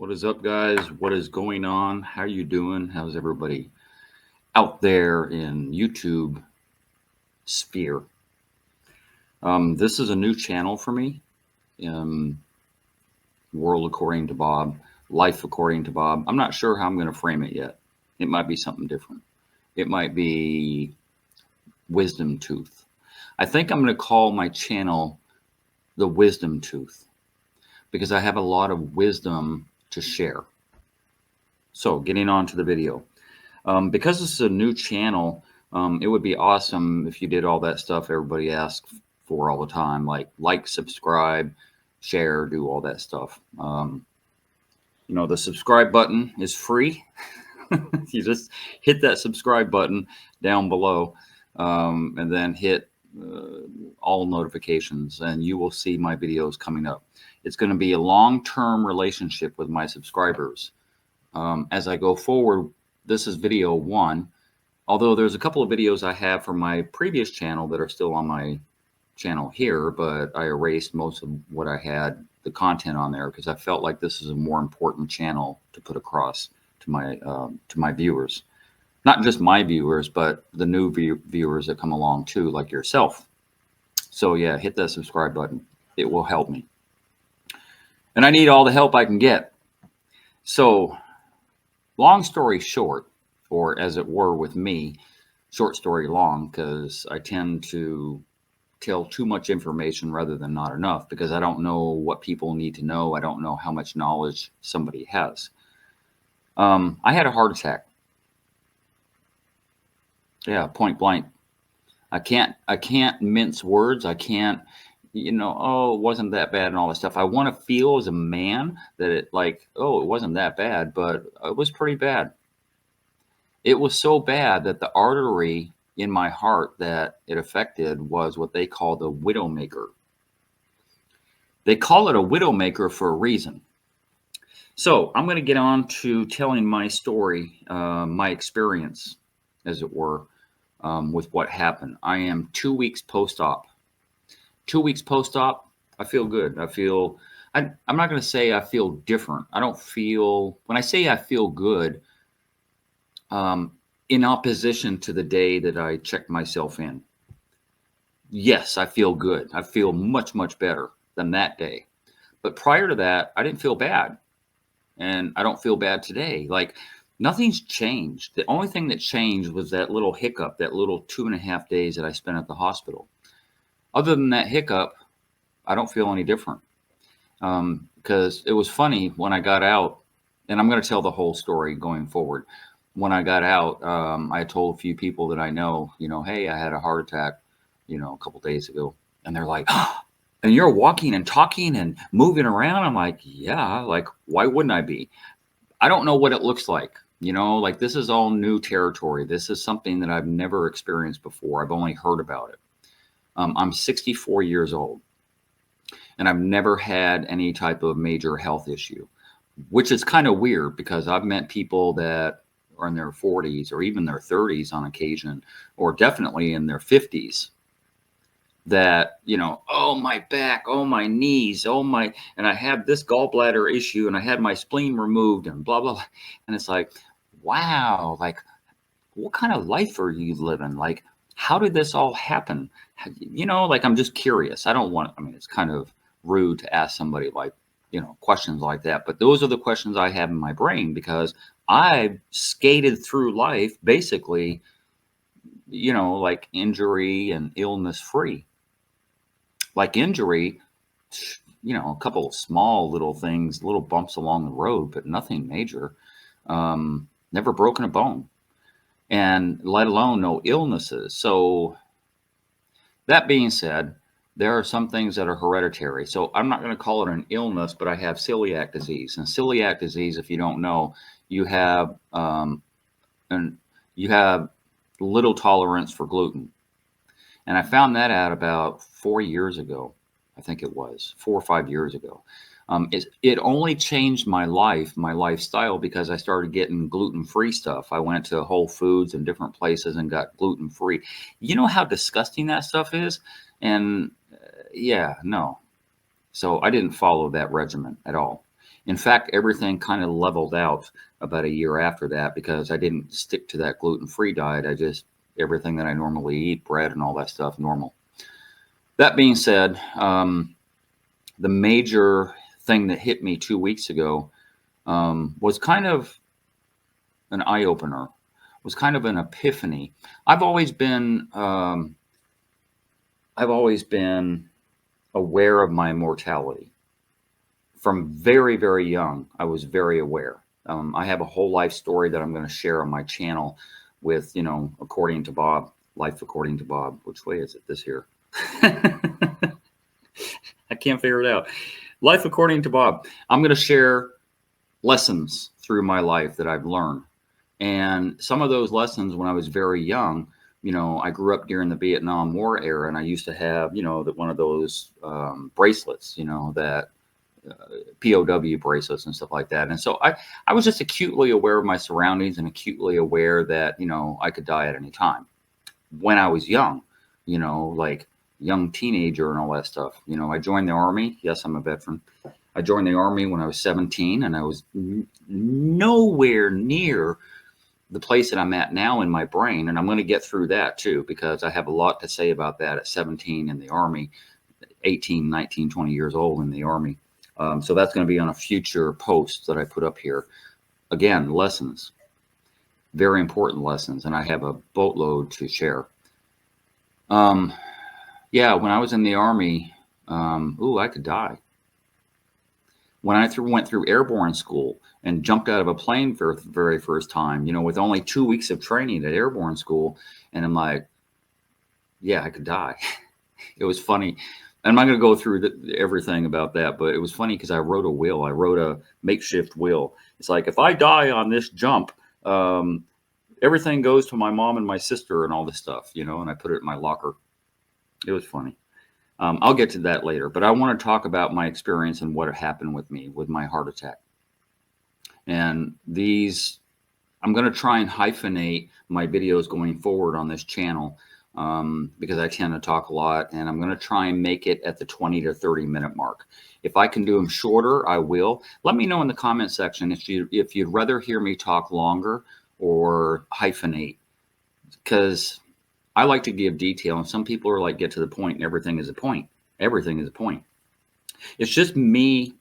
What is up, guys? What is going on? How you doing? How's everybody out there in YouTube sphere? This is a new channel for me. Um, World according to Bob, life according to Bob. I'm not sure how I'm going to frame it yet. It might be something different. It might be Wisdom Tooth. I think I'm going to call my channel the Wisdom Tooth because I have a lot of wisdom to share. So, getting on to the video. Because this is a new channel, it would be awesome if you did all that stuff everybody asks for all the time, like, subscribe, share, do all that stuff. The subscribe button is free. You just hit that subscribe button down below, and then hit all notifications, and you will see my videos coming up. It's going to be a long-term relationship with my subscribers. As I go forward, this is video one, although there's a couple of videos I have from my previous channel that are still on my channel here, but I erased most of what I had, the content on there, because I felt like this is a more important channel to put across to my viewers. Not just my viewers, but the new viewers that come along too, like yourself. So yeah, hit that subscribe button. It will help me. And I need all the help I can get. So, long story short, or as it were with me, short story long, because I tend to tell too much information rather than not enough, because I don't know what people need to know. I don't know how much knowledge somebody has. I had a heart attack. Yeah, point blank. I can't mince words. I can't, oh, it wasn't that bad and all that stuff. I want to feel as a man that it wasn't that bad, but it was pretty bad. It was so bad that the artery in my heart that it affected was what they call the widowmaker. They call it a widowmaker for a reason. So I'm going to get on to telling my story, my experience, as it were, with what happened. I am 2 weeks post-op. 2 weeks post-op, I feel good. I'm not going to say I feel different. When I say I feel good, in opposition to the day that I checked myself in. Yes, I feel good. I feel much, much better than that day. But prior to that, I didn't feel bad. And I don't feel bad today. Like, nothing's changed. The only thing that changed was that little hiccup, that little 2.5 days that I spent at the hospital. Other than that hiccup, I don't feel any different. Because it was funny when I got out, and I'm going to tell the whole story going forward. When I got out, I told a few people that I know, hey, I had a heart attack, a couple days ago. And they're like, oh, and you're walking and talking and moving around? I'm like, yeah, like, why wouldn't I be? I don't know what it looks like. Like, this is all new territory. This is something that I've never experienced before. I've only heard about it. I'm 64 years old, and I've never had any type of major health issue, which is kind of weird because I've met people that are in their 40s or even their 30s on occasion, or definitely in their 50s, that, oh, my back, oh, my knees, and I have this gallbladder issue and I had my spleen removed and blah, blah, blah. And it's like, wow, like, what kind of life are you living? Like, how did this all happen? Like, I'm just curious. It's kind of rude to ask somebody like, questions like that. But those are the questions I have in my brain because I skated through life basically, like injury and illness free. Like injury, a couple of small little things, little bumps along the road, but nothing major. Never broken a bone, and let alone no illnesses. So that being said, there are some things that are hereditary. So I'm not going to call it an illness, but I have celiac disease. And celiac disease, if you don't know, you have little tolerance for gluten. And I found that out about 4 years ago. I think it was 4 or 5 years ago. It only changed my life, my lifestyle, because I started getting gluten-free stuff. I went to Whole Foods and different places and got gluten-free. You know how disgusting that stuff is? And yeah, no. So I didn't follow that regimen at all. In fact, everything kind of leveled out about a year after that because I didn't stick to that gluten-free diet. I just, everything that I normally eat, bread and all that stuff, normal. That being said, the major thing that hit me 2 weeks ago was kind of an eye-opener, was kind of an epiphany. I've always been aware of my mortality. From very, very young, I was very aware. I have a whole life story that I'm going to share on my channel with, according to Bob, Life According to Bob. Which way is it? This here. I can't figure it out. Life According to Bob. I'm going to share lessons through my life that I've learned. And some of those lessons when I was very young, I grew up during the Vietnam War era, and I used to have, one of those bracelets, that POW bracelets and stuff like that. And so I was just acutely aware of my surroundings and acutely aware that, I could die at any time when I was young, like young teenager and all that stuff. I joined the Army. Yes, I'm a veteran. I joined the Army when I was 17, and I was nowhere near the place that I'm at now in my brain. And I'm going to get through that too, because I have a lot to say about that at 17 in the Army, 18, 19, 20 years old in the Army. So that's going to be on a future post that I put up here. Again, lessons, very important lessons. And I have a boatload to share. Yeah, when I was in the Army, I could die. When I went through airborne school and jumped out of a plane for the very first time, with only 2 weeks of training at airborne school, and I'm like, yeah, I could die. It was funny. I'm not going to go through everything about that, but it was funny because I wrote a will. I wrote a makeshift will. It's like, if I die on this jump, everything goes to my mom and my sister and all this stuff, and I put it in my locker. It was funny. I'll get to that later, but I want to talk about my experience and what happened with me with my heart attack. And I'm going to try and hyphenate my videos going forward on this channel because I tend to talk a lot, and I'm going to try and make it at the 20 to 30 minute mark. If I can do them shorter, I will. Let me know in the comment section if you'd rather hear me talk longer or hyphenate, because I like to give detail, and some people are like, get to the point, and everything is a point. Everything is a point. It's just me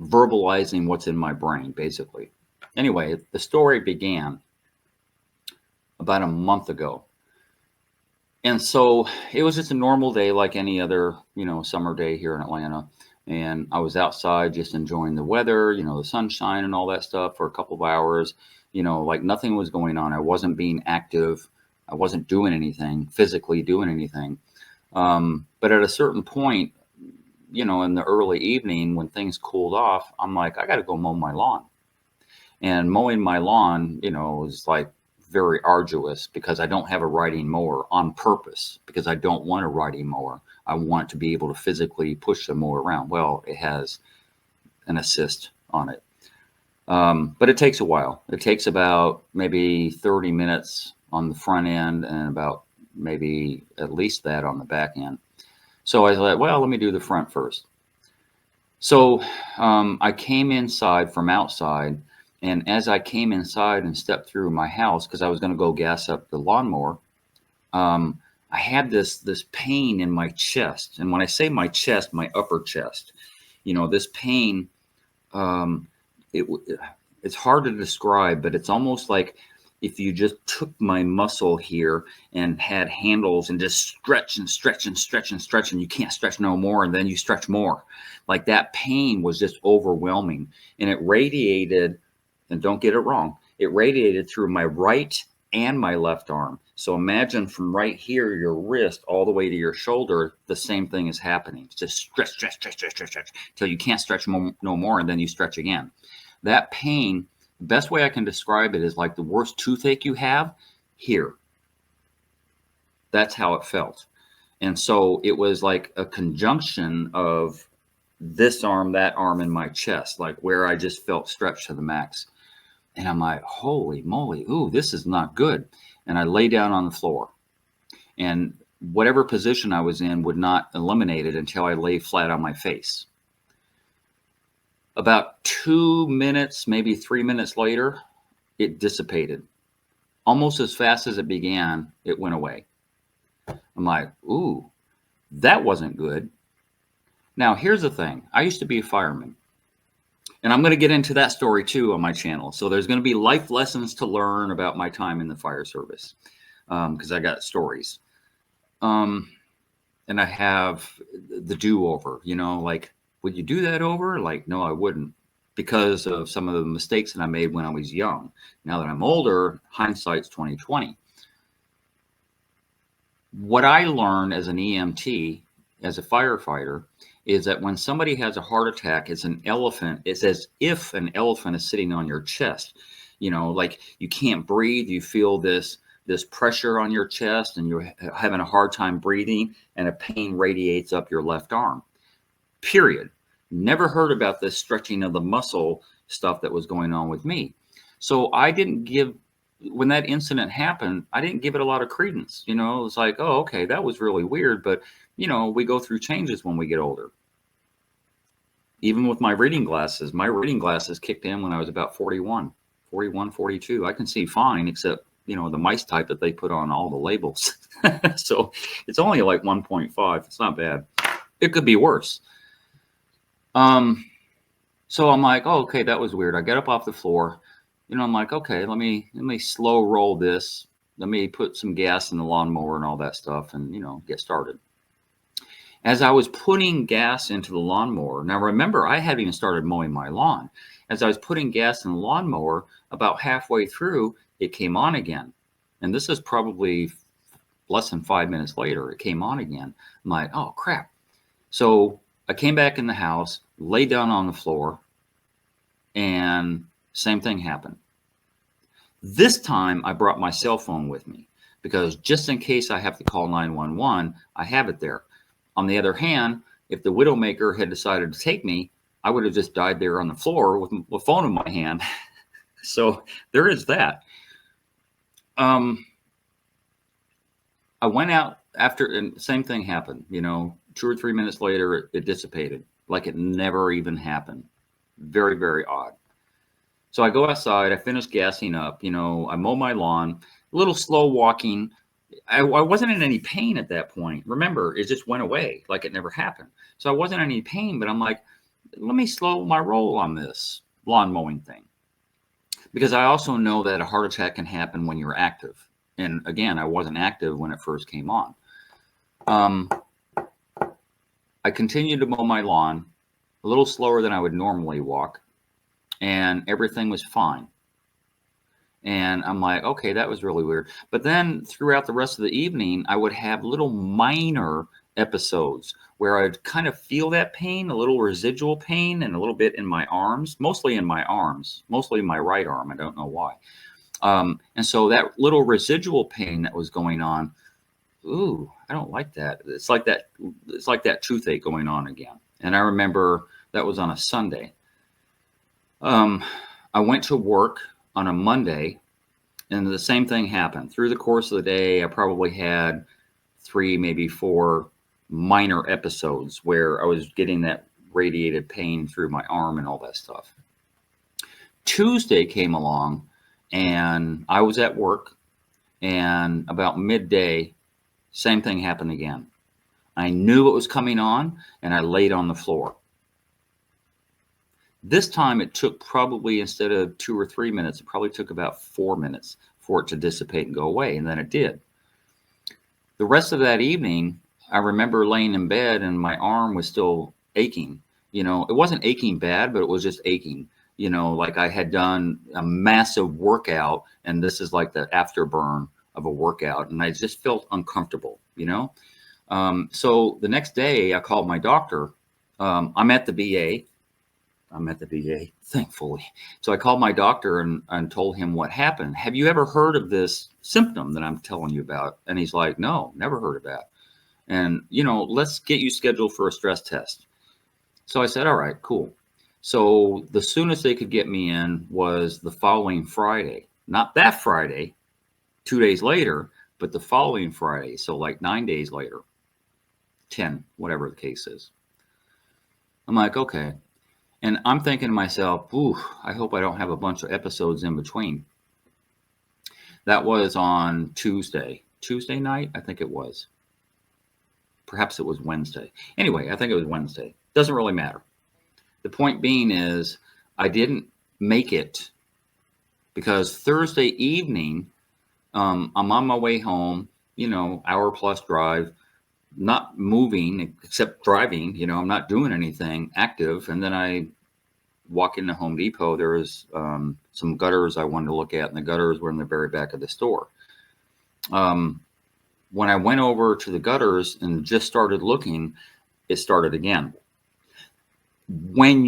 verbalizing what's in my brain, basically. Anyway, the story began about a month ago. And so it was just a normal day like any other, summer day here in Atlanta. And I was outside just enjoying the weather, the sunshine and all that stuff for a couple of hours. Like nothing was going on. I wasn't being active. I wasn't doing anything, physically doing anything. But at a certain point, in the early evening when things cooled off, I'm like, I got to go mow my lawn. And mowing my lawn, is like very arduous because I don't have a riding mower on purpose, because I don't want a riding mower. I want to be able to physically push the mower around. Well, it has an assist on it. But it takes a while. It takes about maybe 30 minutes on the front end and about maybe at least that on the back end. So I thought, well, let me do the front first. So I came inside from outside, and as I came inside and stepped through my house, because I was going to go gas up the lawnmower, I had this pain in my chest. And when I say my chest, my upper chest, this pain, it's hard to describe, but it's almost like if you just took my muscle here and had handles and just stretch and stretch and stretch and stretch, and you can't stretch no more, and then you stretch more. Like that pain was just overwhelming, and it radiated, and don't get it wrong, it radiated through my right and my left arm. So imagine from right here, your wrist, all the way to your shoulder, the same thing is happening. It's just stretch, stretch, stretch, stretch, stretch, stretch, till you can't stretch no more, and then you stretch again. That pain, the best way I can describe it is like the worst toothache you have here. That's how it felt. And so it was like a conjunction of this arm, that arm, in my chest, like where I just felt stretched to the max. And I'm like, holy moly, ooh, this is not good. And I lay down on the floor. And whatever position I was in would not eliminate it until I lay flat on my face. About 2 minutes, maybe 3 minutes later, it dissipated. Almost as fast as it began, it went away. I'm like, ooh, that wasn't good. Now, here's the thing. I used to be a fireman. And I'm going to get into that story too on my channel. So there's going to be life lessons to learn about my time in the fire service, because I got stories. And I have the do-over, like, would you do that over? Like, no, I wouldn't, because of some of the mistakes that I made when I was young. Now that I'm older, hindsight's 2020. What I learned as an EMT, as a firefighter, is that when somebody has a heart attack, it's as if an elephant is sitting on your chest. Like you can't breathe, you feel this pressure on your chest, and you're having a hard time breathing, and a pain radiates up your left arm. Period. Never heard about this stretching of the muscle stuff that was going on with me. So when that incident happened, I didn't give it a lot of credence. It was like, oh, okay, that was really weird. But, we go through changes when we get older. Even with my reading glasses kicked in when I was about 41, 42. I can see fine, except, the mice type that they put on all the labels. So it's only like 1.5. It's not bad. It could be worse. So I'm like, oh, okay, that was weird. I get up off the floor. I'm like, okay, let me slow roll this. Let me put some gas in the lawnmower and all that stuff, and, get started. As I was putting gas into the lawnmower, now remember, I hadn't even started mowing my lawn. As I was putting gas in the lawnmower, about halfway through, it came on again. And this is probably less than 5 minutes later, it came on again. I'm like, oh, crap. So I came back in the house, laid down on the floor, and same thing happened. This time I brought my cell phone with me, because just in case I have to call 911, I have it there. On the other hand, if the Widowmaker had decided to take me, I would have just died there on the floor with the phone in my hand. So there is that. I went out after, and the same thing happened. 2 or 3 minutes later, it dissipated, like it never even happened. Very, very odd. So I go outside, I finish gassing up, I mow my lawn, a little slow walking. I wasn't in any pain at that point. Remember, it just went away like it never happened. So I wasn't in any pain, but I'm like, let me slow my roll on this lawn mowing thing. Because I also know that a heart attack can happen when you're active. And again, I wasn't active when it first came on. I continued to mow my lawn a little slower than I would normally walk, and everything was fine. And I'm like, okay, that was really weird. But then throughout the rest of the evening, I would have little minor episodes where I'd kind of feel that pain, a little residual pain, and a little bit in my arms, mostly in my arms, mostly in my right arm. I don't know why. And so that little residual pain that was going on, ooh, I don't like that. It's like that toothache going on again. And I remember that was on a Sunday. I went to work on a Monday, and the same thing happened. Through the course of the day, I probably had 3, maybe 4 minor episodes where I was getting that radiated pain through my arm and all that stuff. Tuesday came along, and I was at work, and about midday, same thing happened again. I knew it was coming on, and I laid on the floor. This time it took probably, instead of 2 or 3 minutes, it probably took about 4 minutes for it to dissipate and go away, and then it did. The rest of that evening, I remember laying in bed and my arm was still aching. It wasn't aching bad, but it was just aching. Like I had done a massive workout, and this is like the afterburn of a workout, and I just felt uncomfortable, So the next day I called my doctor. I'm at the VA, thankfully. So I called my doctor and told him what happened. Have you ever heard of this symptom that I'm telling you about? And he's like, no, never heard of that. And, let's get you scheduled for a stress test. So I said, all right, cool. So the soonest they could get me in was the following Friday. Not that Friday, 2 days later, but the following Friday. So like 9 days later, 10, whatever the case is. I'm like, okay. And I'm thinking to myself, ooh, I hope I don't have a bunch of episodes in between. That was on Tuesday night, I think it was. Perhaps it was Wednesday. Anyway, I think it was Wednesday. Doesn't really matter. The point being is I didn't make it because Thursday evening, I'm on my way home, hour plus drive, not moving except driving, I'm not doing anything active. And then I walk into Home Depot. There was some gutters I wanted to look at, and the gutters were in the very back of the store. When I went over to the gutters and just started looking, it started again. When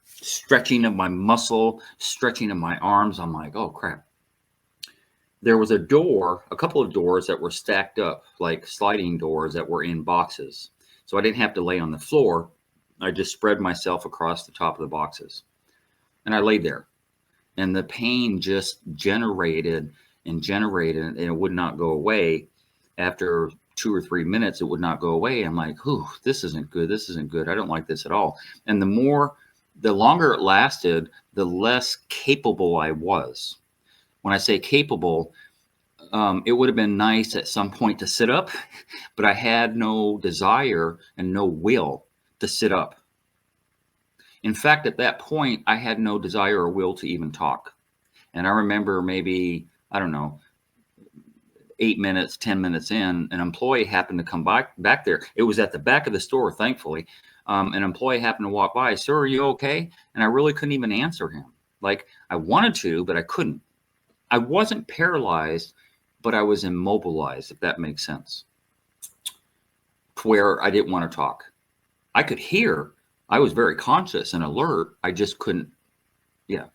stretching of my muscle, stretching of my arms, I'm like, oh crap. There was a couple of doors that were stacked up, like sliding doors that were in boxes. So I didn't have to lay on the floor. I just spread myself across the top of the boxes. And I laid there. And the pain just generated and it would not go away. After 2 or 3 minutes, it would not go away. I'm like, "Ooh, this isn't good. This isn't good. I don't like this at all." And the longer it lasted, the less capable I was. When I say capable, it would have been nice at some point to sit up, but I had no desire and no will to sit up. In fact, at that point, I had no desire or will to even talk. And I remember maybe, I don't know, 8 minutes, 10 minutes in, an employee happened to come back there. It was at the back of the store, thankfully. An employee happened to walk by. "Sir, are you okay?" And I really couldn't even answer him. Like, I wanted to, but I couldn't. I wasn't paralyzed, but I was immobilized, if that makes sense, to where I didn't want to talk. I could hear. I was very conscious and alert. I just couldn't. Yeah.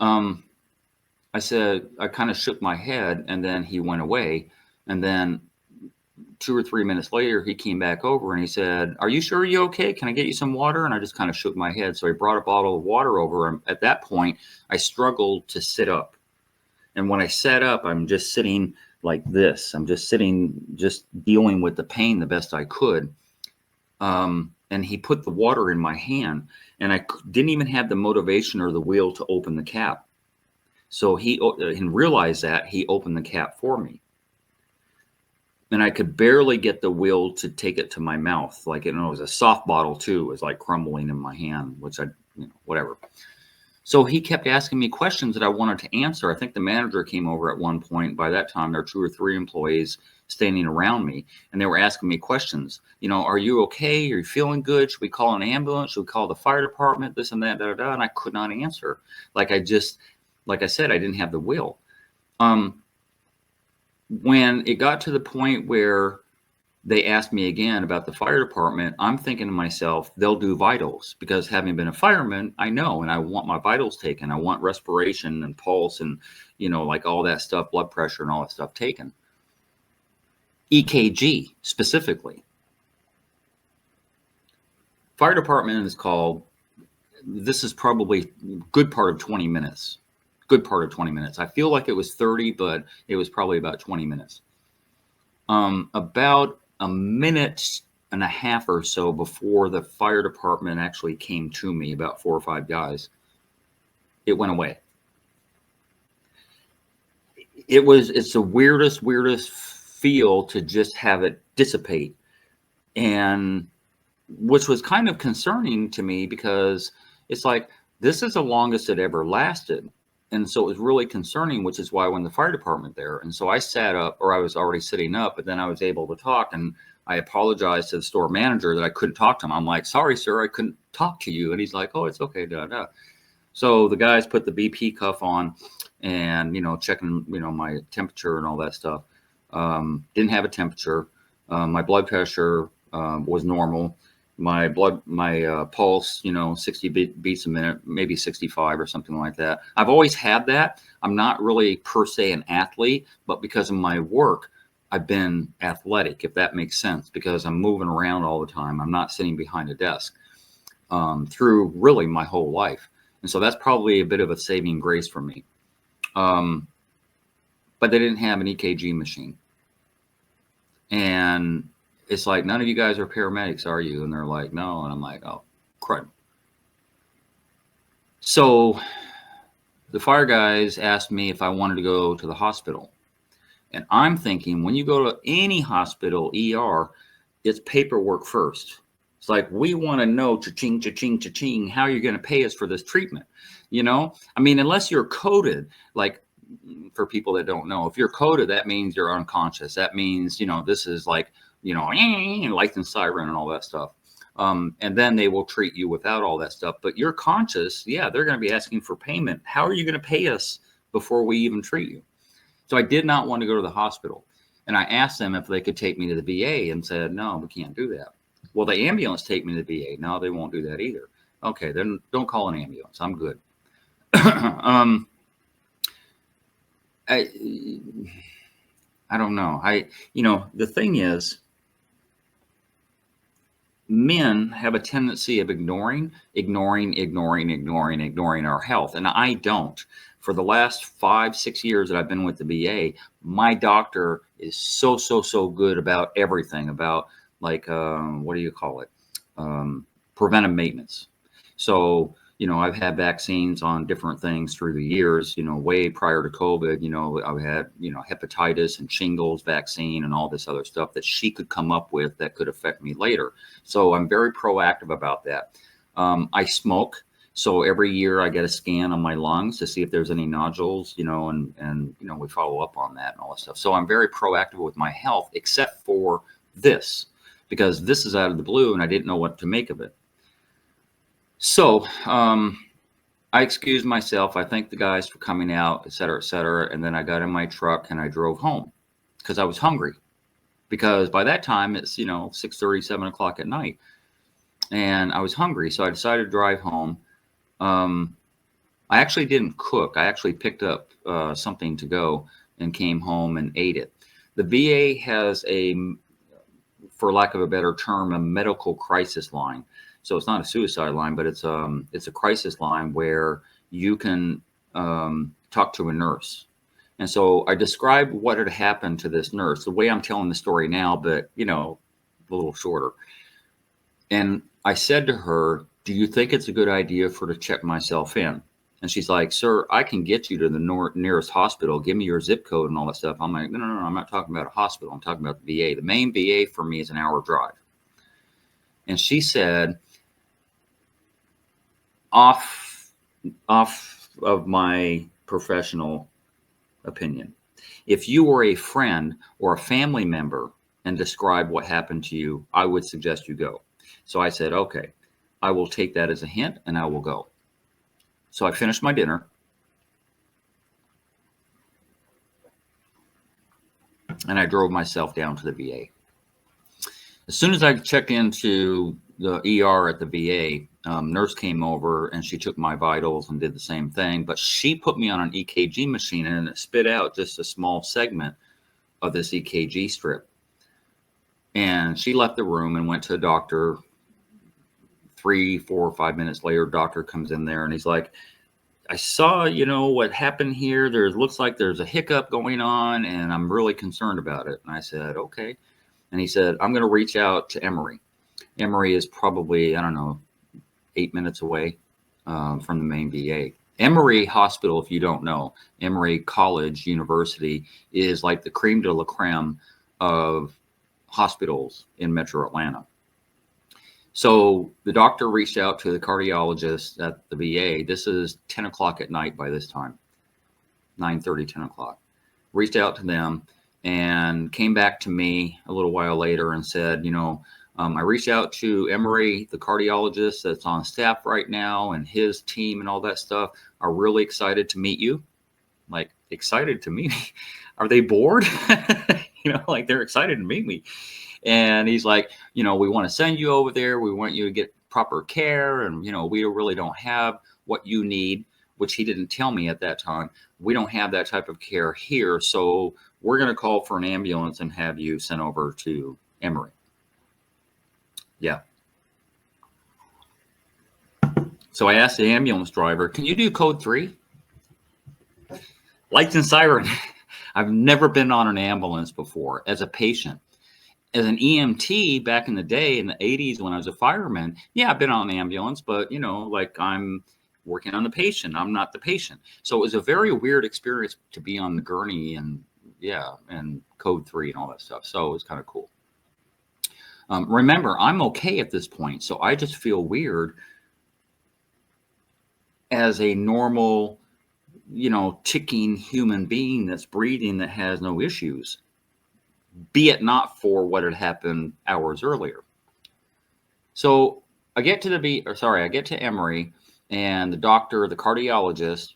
I said, I kind of shook my head, and then he went away. And then 2 or 3 minutes later, he came back over and he said, "Are you sure you're okay? Can I get you some water?" And I just kind of shook my head. So he brought a bottle of water over. And at that point, I struggled to sit up. And when I sat up, I'm just sitting like this. I'm just sitting, just dealing with the pain the best I could. And he put the water in my hand, and I didn't even have the motivation or the will to open the cap. So he realized that he opened the cap for me. And I could barely get the will to take it to my mouth. Like, it was a soft bottle too. It was like crumbling in my hand, which whatever. So he kept asking me questions that I wanted to answer. I think the manager came over at one point. By that time, there were 2 or 3 employees standing around me, and they were asking me questions. "Are you okay? Are you feeling good? Should we call an ambulance? Should we call the fire department? This and that, da, da, da." And I could not answer. Like I said, I didn't have the will. When it got to the point where they asked me again about the fire department, I'm thinking to myself, they'll do vitals, because having been a fireman, I know, and I want my vitals taken. I want respiration and pulse and, like all that stuff, blood pressure and all that stuff taken. EKG specifically. Fire department is called, this is probably good part of 20 minutes. Good part of 20 minutes. I feel like it was 30, but it was probably about 20 minutes. About a minute and a half or so before the fire department actually came to me, about 4 or 5 guys, it went away. It's the weirdest feel to just have it dissipate. And which was kind of concerning to me, because it's like, this is the longest it ever lasted. And so it was really concerning, which is why when the fire department there. And so I sat up, or I was already sitting up, but then I was able to talk. And I apologized to the store manager that I couldn't talk to him. I'm like, "Sorry, sir, I couldn't talk to you." And he's like, "Oh, it's okay, da, da." So the guys put the BP cuff on and, checking, my temperature and all that stuff. Didn't have a temperature. My blood pressure was normal. My pulse, 60 beats a minute, maybe 65 or something like that. I've always had that. I'm not really per se an athlete, but because of my work, I've been athletic, if that makes sense, because I'm moving around all the time. I'm not sitting behind a desk through really my whole life. And so that's probably a bit of a saving grace for me. But they didn't have an EKG machine. And it's like, none of you guys are paramedics, are you? And they're like, no. And I'm like, oh, crud. So the fire guys asked me if I wanted to go to the hospital. And I'm thinking, when you go to any hospital, ER, it's paperwork first. It's like, we want to know, cha-ching, cha-ching, cha-ching, how you're going to pay us for this treatment. You know, I mean, unless you're coded, like, for people that don't know, if you're coded, that means you're unconscious. That means, you know, this is like, you know, lights and siren and all that stuff. And then they will treat you without all that stuff. But you're conscious, yeah, they're going to be asking for payment. How are you going to pay us before we even treat you? So I did not want to go to the hospital. And I asked them if they could take me to the VA, and said, no, we can't do that. Will the ambulance take me to the VA? No, they won't do that either. Okay, then don't call an ambulance. I'm good. I don't know. You know, the thing is, men have a tendency of ignoring our health. And I don't. For the last 5-6 years that I've been with the VA, my doctor is so good about everything, about like, what do you call it? Preventive maintenance. So, you know, I've had vaccines on different things through the years, you know, way prior to COVID. You know, I've had, you know, hepatitis and shingles vaccine and all this other stuff that she could come up with that could affect me later. So I'm very proactive about that. I smoke. So every year I get a scan on my lungs to see if there's any nodules, you know, and you know, we follow up on that and all that stuff. So I'm very proactive with my health, except for this, because this is out of the blue and I didn't know what to make of it. So I excused myself. I thanked the guys for coming out, et cetera, et cetera. And then I got in my truck and I drove home because I was hungry, because by that time it's, you know, 6:30, 7 o'clock at night. And I was hungry. So I decided to drive home. I actually didn't cook. I actually picked up something to go and came home and ate it. The VA has a, for lack of a better term, a medical crisis line. So it's not a suicide line, but it's a crisis line where you can talk to a nurse. And so I described what had happened to this nurse, the way I'm telling the story now, but, you know, a little shorter. And I said to her, do you think it's a good idea to check myself in? And she's like, sir, I can get you to the nearest hospital. Give me your zip code and all that stuff. I'm like, no, I'm not talking about a hospital. I'm talking about the VA. The main VA for me is an hour drive. And she said, off of my professional opinion, if you were a friend or a family member and describe what happened to you, I would suggest you go. So I said, okay, I will take that as a hint and I will go. So I finished my dinner and I drove myself down to the VA. As soon as I checked into the ER at the VA, nurse came over and she took my vitals and did the same thing, but she put me on an EKG machine and it spit out just a small segment of this EKG strip. And she left the room and went to a doctor. 3, 4, 5 minutes later, doctor comes in there and he's like, I saw, you know, what happened here. Looks like there's a hiccup going on and I'm really concerned about it. And I said, okay. And he said, I'm going to reach out to Emory. Emory is probably, I don't know, 8 minutes away from the main VA. Emory Hospital, if you don't know, Emory College University is like the creme de la creme of hospitals in Metro Atlanta. So the doctor reached out to the cardiologist at the VA. This is 10 o'clock at night by this time, 9:30, 10 o'clock. Reached out to them and came back to me a little while later and said, you know, I reached out to Emory, the cardiologist that's on staff right now, and his team and all that stuff are really excited to meet you. Like, excited to meet me? Are they bored? You know, like, they're excited to meet me. And he's like, you know, we want to send you over there. We want you to get proper care. And, you know, we really don't have what you need, which he didn't tell me at that time. We don't have that type of care here. So we're going to call for an ambulance and have you sent over to Emory. Yeah. So I asked the ambulance driver, can you do code 3? Lights and siren. I've never been on an ambulance before as a patient. as an EMT back in the day in the 80s when I was a fireman, yeah, I've been on an ambulance, but like I'm working on the patient. I'm not the patient. So it was a very weird experience to be on the gurney and code 3 and all that stuff. So it was kind of cool. Remember, I'm okay at this point. So I just feel weird as a normal, ticking human being that's breathing that has no issues, be it not for what had happened hours earlier. So I get to Emory, and the doctor, the cardiologist,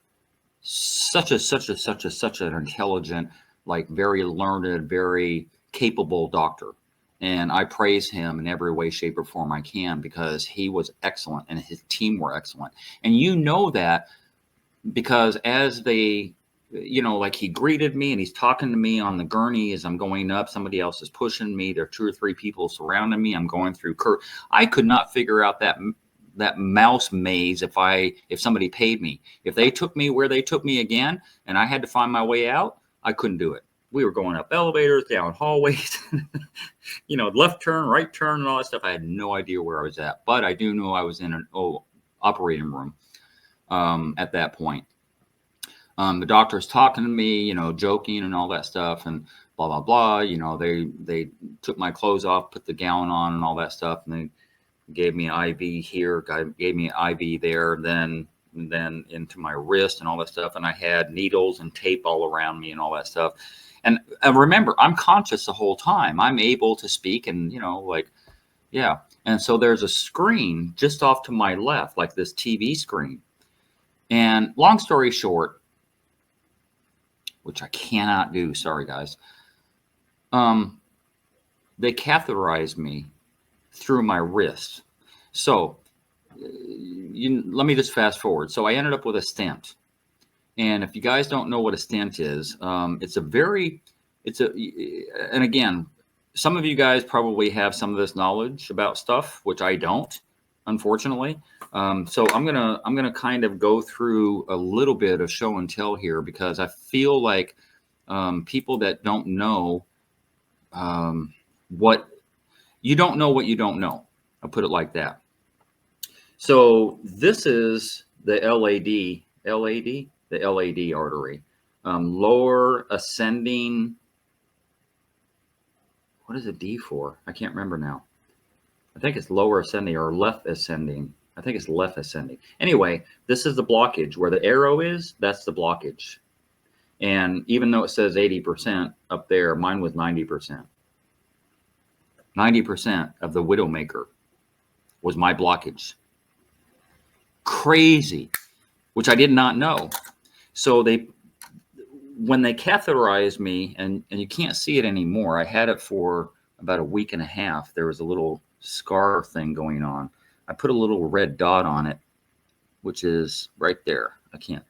such an intelligent, like very learned, very capable doctor. And I praise him in every way, shape, or form I can, because he was excellent and his team were excellent. And that because as they, like he greeted me and he's talking to me on the gurney as I'm going up, somebody else is pushing me. There are 2 or 3 people surrounding me. I'm going through I could not figure out that mouse maze if somebody paid me. If they took me where they took me again and I had to find my way out, I couldn't do it. We were going up elevators, down hallways, left turn, right turn, and all that stuff. I had no idea where I was at, but I do know I was in an operating room at that point. The doctor's talking to me, joking and all that stuff, and blah blah blah. They took my clothes off, put the gown on, and all that stuff, and they gave me an IV here, gave me an IV there, then into my wrist and all that stuff. And I had needles and tape all around me and all that stuff. And remember, I'm conscious the whole time. I'm able to speak and, yeah. And so there's a screen just off to my left, like this TV screen. And long story short, which I cannot do, sorry guys, they catheterized me through my wrist. So let me just fast forward. So I ended up with a stent. And if you guys don't know what a stent is, and again, some of you guys probably have some of this knowledge about stuff, which I don't, unfortunately. So I'm gonna kind of go through a little bit of show and tell here, because I feel like people that don't know what you don't know. I'll put it like that. So this is the LAD artery, lower ascending. What is a D for? I can't remember now. I think it's lower ascending or left ascending. I think it's left ascending. Anyway, this is the blockage. Where the arrow is, that's the blockage. And even though it says 80% up there, mine was 90%. 90% of the Widowmaker was my blockage. Crazy, which I did not know. So when they catheterized me, and you can't see it anymore, I had it for about a week and a half. There was a little scar thing going on. I put a little red dot on it, which is right there. I can't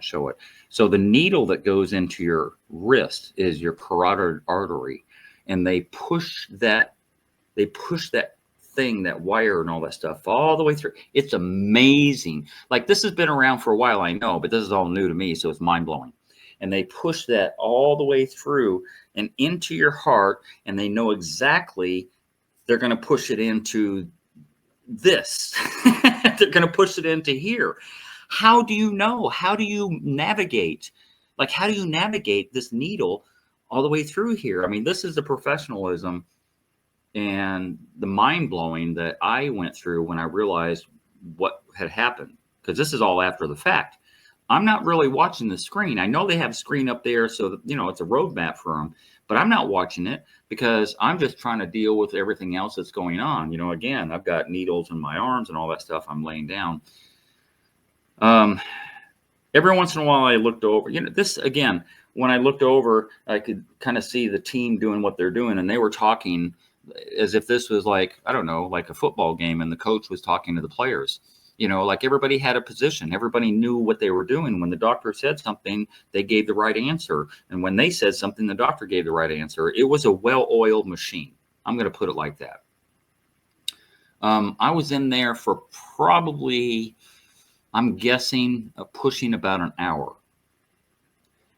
show it. So the needle that goes into your wrist is your carotid artery, and they push that thing, that wire and all that stuff all the way through. It's amazing. Like, this has been around for a while, I know, but this is all new to me, so it's mind-blowing. And they push that all the way through and into your heart, and they know exactly they're going to push it into this. They're going to push it into here. How do you know? How do you navigate? Like, how do you navigate this needle all the way through here? I mean, this is the professionalism and the mind-blowing that I went through when I realized what had happened, because this is all after the fact. I'm not really watching the screen. I know they have a screen up there, so that, it's a roadmap for them, but I'm not watching it because I'm just trying to deal with everything else that's going on. Again, I've got needles in my arms and all that stuff. I'm laying down. Every once in a while I looked over, this again, when I looked over, I could kind of see the team doing what they're doing, and they were talking as if this was like, I don't know, like a football game, and the coach was talking to the players. Like everybody had a position. Everybody knew what they were doing. When the doctor said something, they gave the right answer. And when they said something, the doctor gave the right answer. It was a well-oiled machine. I'm going to put it like that. I was in there for probably, I'm guessing, pushing about an hour.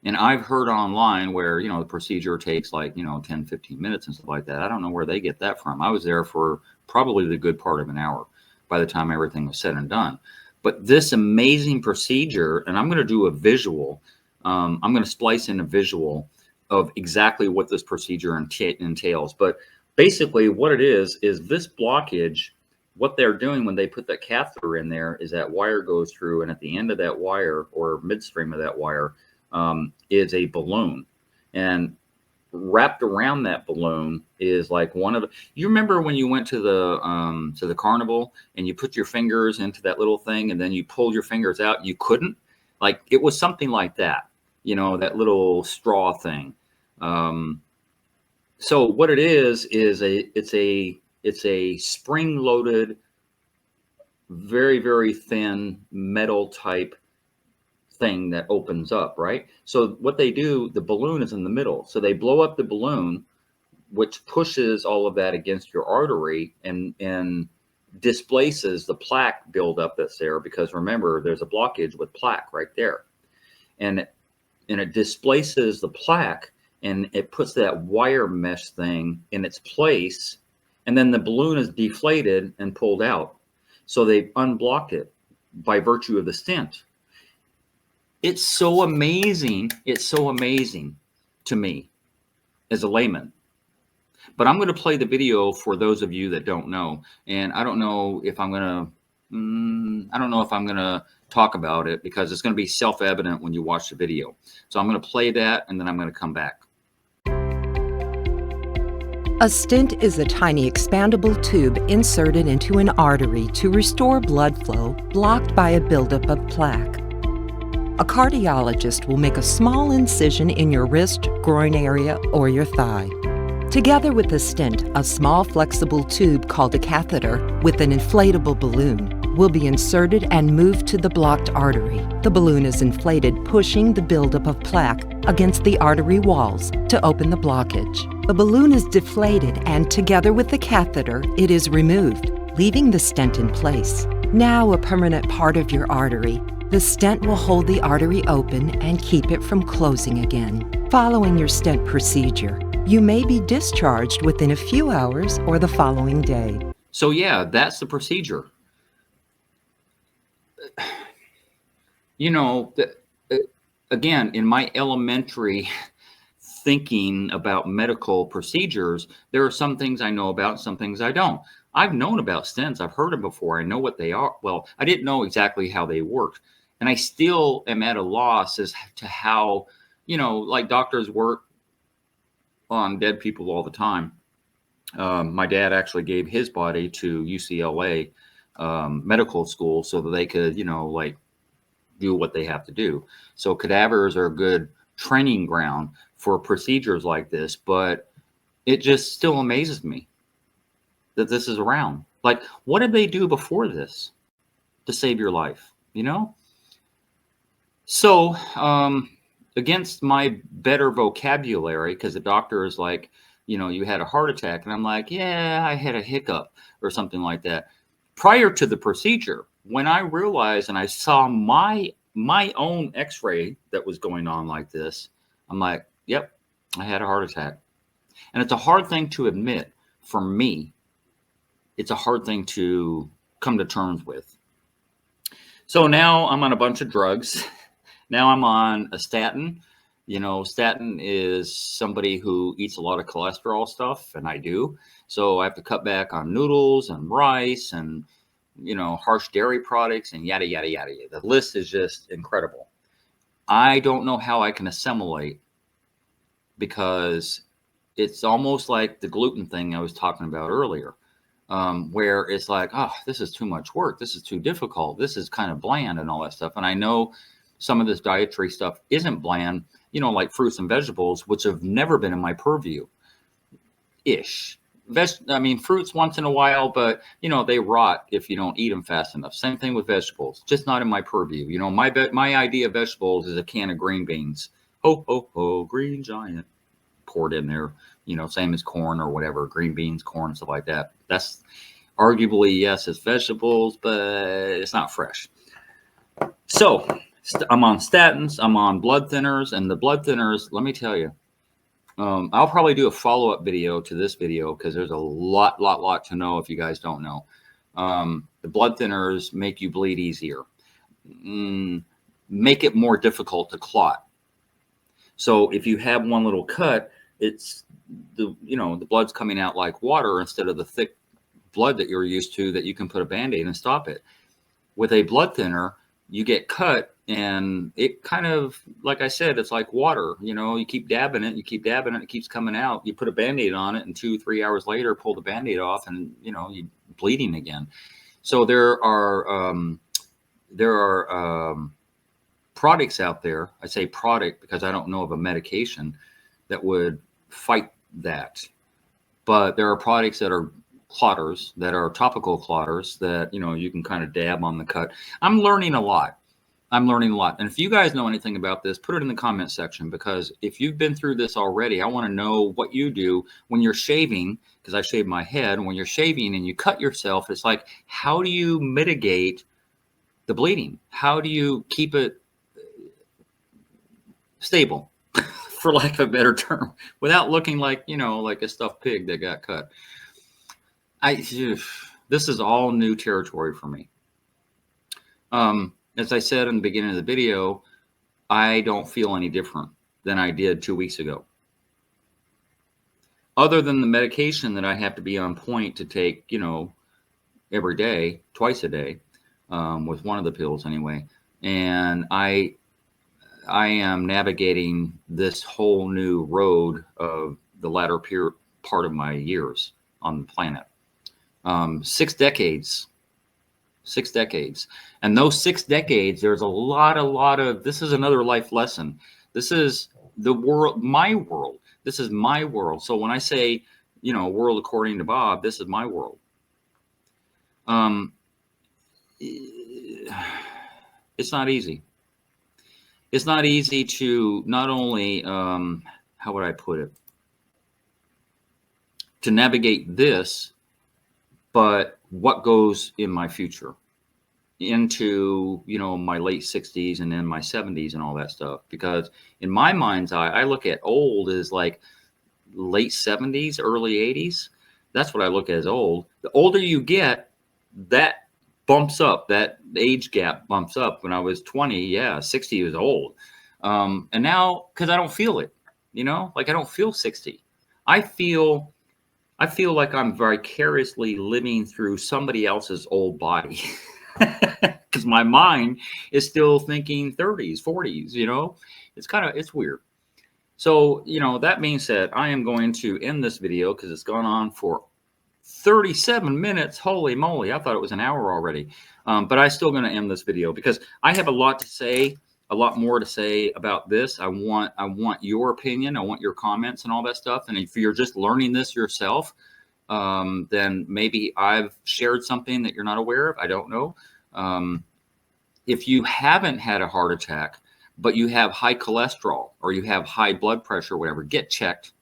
And I've heard online where, the procedure takes like, 10, 15 minutes and stuff like that. I don't know where they get that from. I was there for probably the good part of an hour by the time everything was said and done. But this amazing procedure, and I'm going to do a visual, I'm going to splice in a visual of exactly what this procedure entails. But basically what it is this blockage, what they're doing when they put that catheter in there is that wire goes through, and at the end of that wire or midstream of that wire is a balloon, and wrapped around that balloon is like you remember when you went to the carnival and you put your fingers into that little thing and then you pulled your fingers out, you couldn't, like, it was something like that, that little straw thing. So what it is it's a spring loaded, very, very thin metal type thing that opens up, right? So what they do, the balloon is in the middle. So they blow up the balloon, which pushes all of that against your artery and displaces the plaque buildup that's there, because remember, there's a blockage with plaque right there. And it displaces the plaque, and it puts that wire mesh thing in its place, and then the balloon is deflated and pulled out. So they unblocked it by virtue of the stent. It's so amazing. It's so amazing to me as a layman. But I'm going to play the video for those of you that don't know. And I don't know if I'm going to talk about it, because it's going to be self-evident when you watch the video. So I'm going to play that, and then I'm going to come back. A stent is a tiny expandable tube inserted into an artery to restore blood flow blocked by a buildup of plaque. A cardiologist will make a small incision in your wrist, groin area, or your thigh. Together with the stent, a small flexible tube called a catheter with an inflatable balloon will be inserted and moved to the blocked artery. The balloon is inflated, pushing the buildup of plaque against the artery walls to open the blockage. The balloon is deflated, and together with the catheter, it is removed, leaving the stent in place. Now a permanent part of your artery, the stent will hold the artery open and keep it from closing again. Following your stent procedure, you may be discharged within a few hours or the following day. So yeah, that's the procedure. Again, in my elementary thinking about medical procedures, there are some things I know about, some things I don't. I've known about stents. I've heard them before. I know what they are. Well, I didn't know exactly how they worked. And I still am at a loss as to how, like doctors work on dead people all the time. My dad actually gave his body to UCLA medical school so that they could, do what they have to do. So cadavers are a good training ground for procedures like this, but it just still amazes me that this is around. Like, what did they do before this to save your life? So against my better vocabulary, because the doctor is like, you had a heart attack. And I'm like, yeah, I had a hiccup or something like that. Prior to the procedure, when I realized and I saw my own x-ray that was going on like this, I'm like, yep, I had a heart attack. And it's a hard thing to admit for me. It's a hard thing to come to terms with. So now I'm on a bunch of drugs. Now I'm on a statin. Statin is somebody who eats a lot of cholesterol stuff, and I do. So I have to cut back on noodles and rice and, harsh dairy products and yada, yada, yada. The list is just incredible. I don't know how I can assimilate, because it's almost like the gluten thing I was talking about earlier, where it's like, oh, this is too much work. This is too difficult. This is kind of bland and all that stuff. And I know some of this dietary stuff isn't bland, like fruits and vegetables, which have never been in my purview-ish. Fruits once in a while, but, they rot if you don't eat them fast enough. Same thing with vegetables, just not in my purview. My idea of vegetables is a can of green beans. Ho, ho, ho, green giant. Poured in there, same as corn or whatever, green beans, corn, stuff like that. That's arguably, yes, it's vegetables, but it's not fresh. So I'm on statins, I'm on blood thinners, and the blood thinners, let me tell you, I'll probably do a follow-up video to this video because there's a lot to know if you guys don't know. The blood thinners make you bleed easier, make it more difficult to clot. So if you have one little cut, it's the blood's coming out like water instead of the thick blood that you're used to that you can put a Band-Aid and stop it. With a blood thinner, you get cut and it kind of, like I said, it's like water. You keep dabbing it, it keeps coming out. You put a Band-Aid on it and 2-3 hours later, pull the Band-Aid off and, you're bleeding again. So there are products out there. I say product because I don't know of a medication that would fight that. But there are products that are clotters, that are topical clotters that, you can kind of dab on the cut. I'm learning a lot. And if you guys know anything about this, put it in the comment section, because if you've been through this already, I want to know what you do when you're shaving, because I shave my head. When you're shaving and you cut yourself, it's like, how do you mitigate the bleeding? How do you keep it stable, for lack of a better term, without looking like, like a stuffed pig that got cut? This is all new territory for me. As I said in the beginning of the video, I don't feel any different than I did 2 weeks ago. Other than the medication that I have to be on point to take, every day, twice a day, with one of the pills anyway. And I am navigating this whole new road of the latter part of my years on the planet. 6 decades. And those 6 decades, there's a lot of, this is another life lesson. This is the world, my world. This is my world. So when I say, world according to Bob, this is my world. It's not easy. It's not easy to not only, how would I put it, to navigate this, but what goes in my future into, my late 60s and then my 70s and all that stuff. Because in my mind's eye, I look at old as like late 70s, early 80s. That's what I look at as old. The older you get, that bumps up, that age gap bumps up. When I was 20, 60 was old. And now, because I don't feel it, like I don't feel 60. I feel like I'm vicariously living through somebody else's old body, because my mind is still thinking 30s, 40s, it's weird. So, that being said, I am going to end this video because it's gone on for 37 minutes. Holy moly. I thought it was an hour already. But I'm still going to end this video because I have a lot to say, a lot more to say about this. I want your opinion. I want your comments and all that stuff. And if you're just learning this yourself, then maybe I've shared something that you're not aware of. I don't know. If you haven't had a heart attack, but you have high cholesterol or you have high blood pressure or whatever, get checked.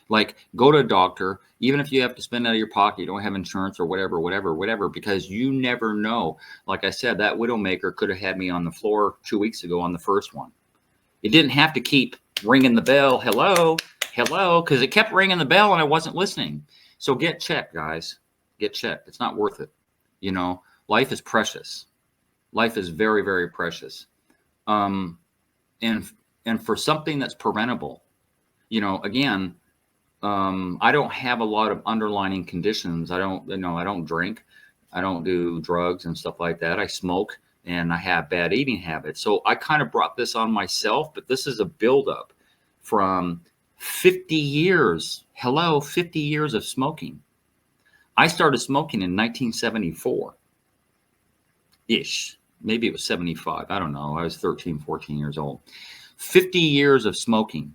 Like, go to a doctor, even if you have to spend out of your pocket, you don't have insurance or whatever, because you never know. Like I said, that Widowmaker could have had me on the floor 2 weeks ago on the first one. It didn't have to keep ringing the bell. Hello, because it kept ringing the bell and I wasn't listening. So get checked, guys. Get checked. It's not worth it. Life is precious. Life is very, very precious. And for something that's preventable, again, I don't have a lot of underlying conditions. I don't drink. I don't do drugs and stuff like that. I smoke and I have bad eating habits. So I kind of brought this on myself, but this is a buildup from 50 years. 50 years of smoking. I started smoking in 1974-ish. Maybe it was 75. I don't know. I was 13, 14 years old. 50 years of smoking.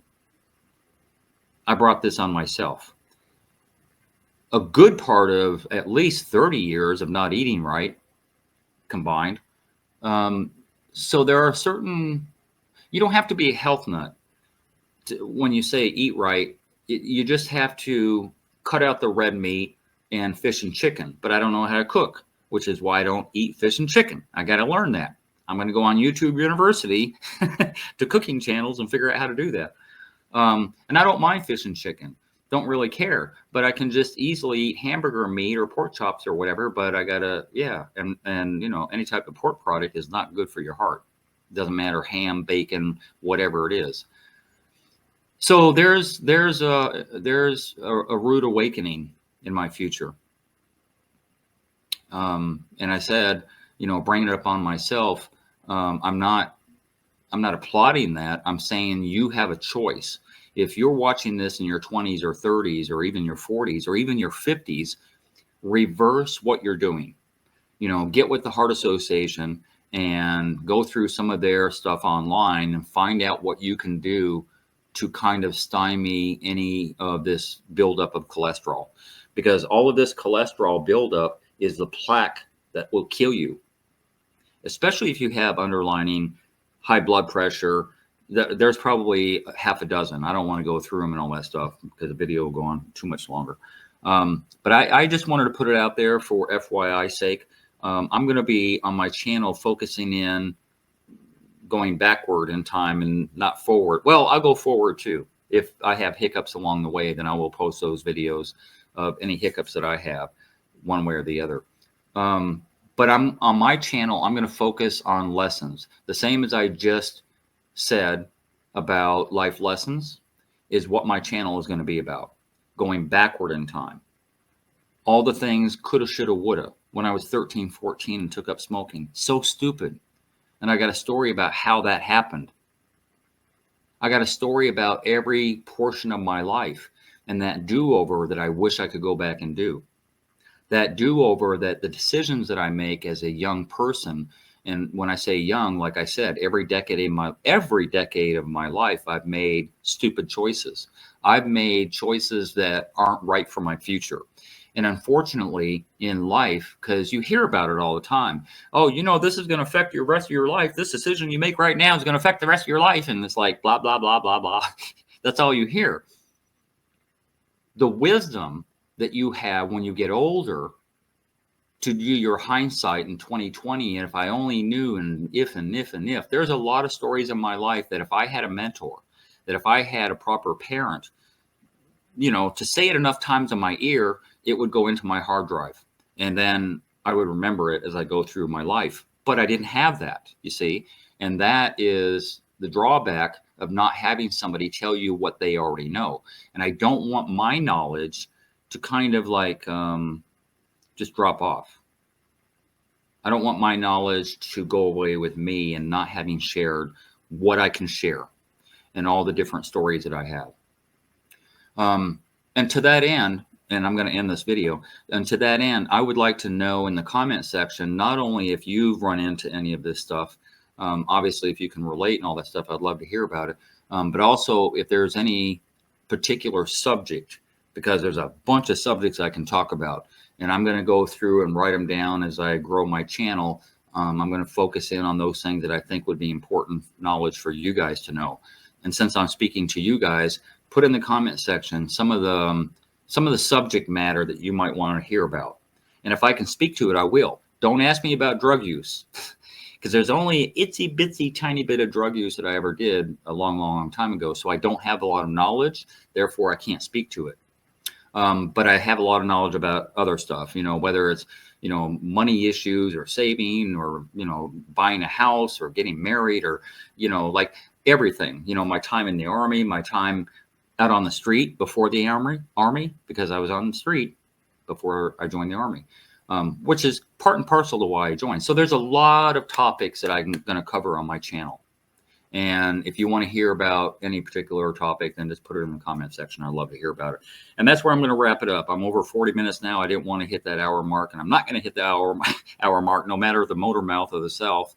I brought this on myself. A good part of at least 30 years of not eating right combined. So there are certain, you don't have to be a health nut when you say eat right. You just have to cut out the red meat and fish and chicken. But I don't know how to cook, which is why I don't eat fish and chicken. I got to learn that. I'm going to go on YouTube University to cooking channels and figure out how to do that. And I don't mind fish and chicken. Don't really care, but I can just easily eat hamburger meat or pork chops or whatever. But I gotta, yeah. And, you know, any type of pork product is not good for your heart. Doesn't matter, ham, bacon, whatever it is. So there's a rude awakening in my future. And I said, you know, bringing it upon myself, I'm not applauding that. I'm saying you have a choice. If you're watching this in your 20s or 30s or even your 40s or even your 50s, reverse what you're doing. You know, get with the Heart Association and go through some of their stuff online and find out what you can do to kind of stymie any of this buildup of cholesterol. Because all of this cholesterol buildup is the plaque that will kill you, especially if you have underlying high blood pressure. There's probably half a dozen. I don't want to go through them and all that stuff because the video will go on too much longer. But I just wanted to put it out there for FYI sake. I'm going to be on my channel focusing in going backward in time and not forward. Well, I'll go forward too. If I have hiccups along the way, then I will post those videos of any hiccups that I have one way or the other. But I'm on my channel, I'm going to focus on lessons. The same as I just said about life lessons is what my channel is going to be about. Going backward in time. All the things coulda, shoulda, woulda. When I was 13, 14 and took up smoking. So stupid. And I got a story about how that happened. I got a story about every portion of my life and that do-over that I wish I could go back and do. That do-over, that the decisions that I make as a young person, and when I say young, like I said, every decade of my life, I've made stupid choices. I've made choices that aren't right for my future. And unfortunately in life, because you hear about it all the time, oh, you know, this is going to affect your rest of your life. This decision you make right now is going to affect the rest of your life. And it's like, blah, blah, blah, blah, blah. That's all you hear. The wisdom that you have when you get older to do your hindsight in 2020, and if I only knew, and if, there's a lot of stories in my life that if I had a mentor, that if I had a proper parent, you know, to say it enough times in my ear, it would go into my hard drive. And then I would remember it as I go through my life. But I didn't have that, you see. And that is the drawback of not having somebody tell you what they already know. And I don't want my knowledge to kind of like just drop off. I don't want my knowledge to go away with me and not having shared what I can share and all the different stories that I have. And to that end, and I'm going to end this video, and to that end, I would like to know in the comment section, not only if you've run into any of this stuff, obviously if you can relate and all that stuff, I'd love to hear about it, but also if there's any particular subject, because there's a bunch of subjects I can talk about, and I'm going to go through and write them down as I grow my channel. I'm going to focus in on those things that I think would be important knowledge for you guys to know. And since I'm speaking to you guys, put in the comment section some of the subject matter that you might want to hear about. And if I can speak to it, I will. Don't ask me about drug use, because there's only an itsy bitsy tiny bit of drug use that I ever did a long, long time ago. So I don't have a lot of knowledge. Therefore, I can't speak to it. But I have a lot of knowledge about other stuff, you know, whether it's, you know, money issues or saving or, you know, buying a house or getting married or, you know, like everything, you know, my time in the Army, my time out on the street before the army, because I was on the street before I joined the Army, which is part and parcel to why I joined. So there's a lot of topics that I'm going to cover on my channel. And if you want to hear about any particular topic, then just put it in the comment section. I'd love to hear about it. And that's where I'm going to wrap it up. I'm over 40 minutes now. I didn't want to hit that hour mark, and I'm not going to hit the hour mark, no matter the motor mouth or the self.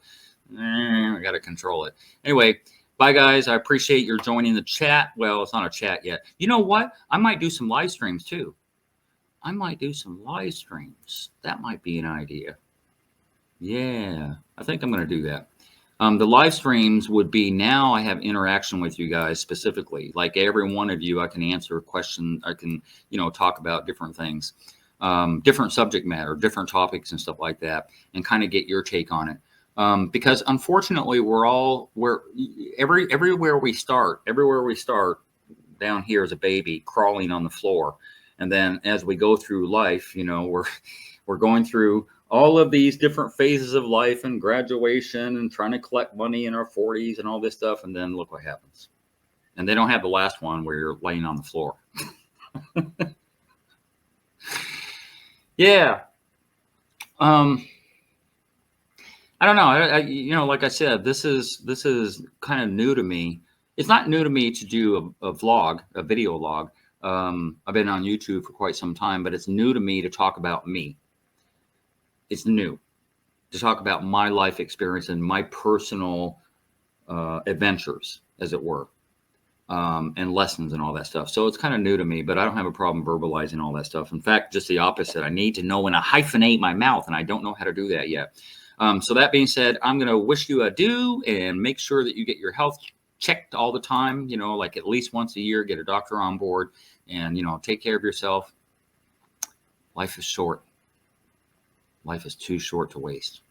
I got to control it. Anyway, bye, guys. I appreciate your joining the chat. Well, it's not a chat yet. You know what? I might do some live streams, too. I might do some live streams. That might be an idea. Yeah, I think I'm going to do that. The live streams would be, now I have interaction with you guys specifically. Like every one of you, I can answer a question. I can, you know, talk about different things, different subject matter, different topics and stuff like that, and kind of get your take on it. Because unfortunately, everywhere we start down here as a baby, crawling on the floor, and then as we go through life, we're going through all of these different phases of life and graduation and trying to collect money in our 40s and all this stuff, and then look what happens. And they don't have the last one where you're laying on the floor. Yeah. I don't know. Like I said, this is kind of new to me. It's not new to me to do a vlog, a video log. I've been on YouTube for quite some time, but it's new to me to talk about me. It's new to talk about my life experience and my personal adventures, as it were, and lessons and all that stuff. So it's kind of new to me, but I don't have a problem verbalizing all that stuff. In fact, just the opposite. I need to know when to hyphenate my mouth, and I don't know how to do that yet. So that being said, I'm going to wish you adieu and make sure that you get your health checked all the time, like at least once a year, get a doctor on board, and, take care of yourself. Life is short. Life is too short to waste.